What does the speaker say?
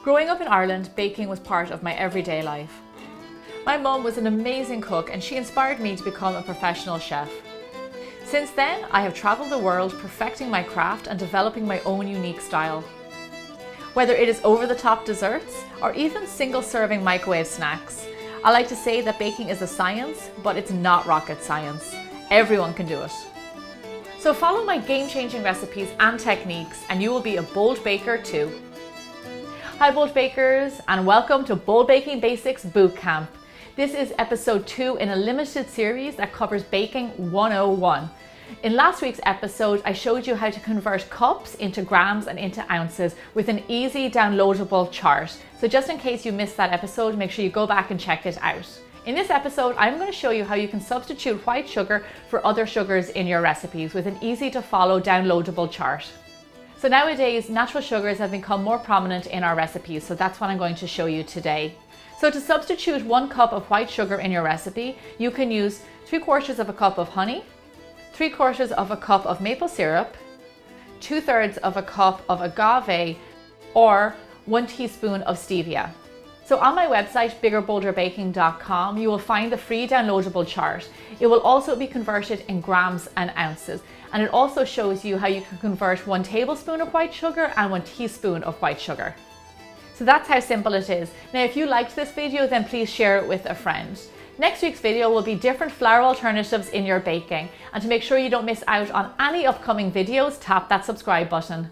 Growing up in Ireland, baking was part of my everyday life. My mum was an amazing cook and she inspired me to become a professional chef. Since then, I have travelled the world perfecting my craft and developing my own unique style. Whether it is over-the-top desserts or even single-serving microwave snacks, I like to say that baking is a science, but it's not rocket science. Everyone can do it. So follow my game-changing recipes and techniques and you will be a bold baker too. Hi bold bakers, and welcome to Bold Baking Basics Bootcamp. This is episode 2 in a limited series that covers Baking 101. In last week's episode, I showed you how to convert cups into grams and into ounces with an easy downloadable chart. So just in case you missed that episode, make sure you go back and check it out. In this episode, I'm going to show you how you can substitute white sugar for other sugars in your recipes with an easy to follow downloadable chart. So nowadays, natural sugars have become more prominent in our recipes, so that's what I'm going to show you today. So to substitute 1 cup of white sugar in your recipe, you can use 3/4 of a cup of honey, 3/4 of a cup of maple syrup, 2/3 of a cup of agave, or 1 teaspoon of stevia. So on my website, biggerbolderbaking.com, you will find the free downloadable chart. It will also be converted in grams and ounces. And it also shows you how you can convert 1 tablespoon of white sugar and 1 teaspoon of white sugar. So that's how simple it is. Now, if you liked this video, then please share it with a friend. Next week's video will be different flour alternatives in your baking. And to make sure you don't miss out on any upcoming videos, tap that subscribe button.